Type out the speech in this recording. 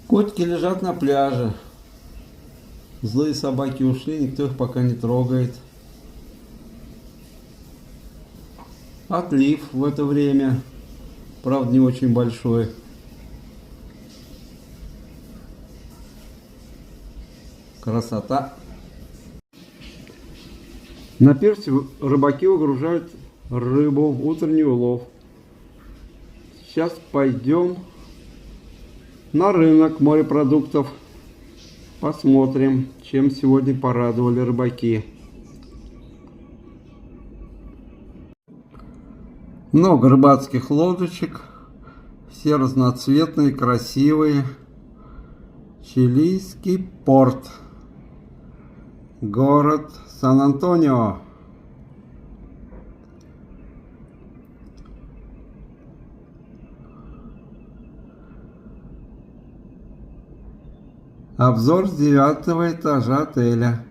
Котики лежат на пляже. Злые собаки ушли, никто их пока не трогает. Отлив в это время, правда, не очень большой. Красота. На пирсе рыбаки выгружают рыбу, утренний улов. Сейчас пойдем на рынок морепродуктов. Посмотрим, чем сегодня порадовали рыбаки. Много рыбацких лодочек. Все разноцветные, красивые. Чилийский порт. Город Сан-Антонио. Обзор с 9-го этажа отеля.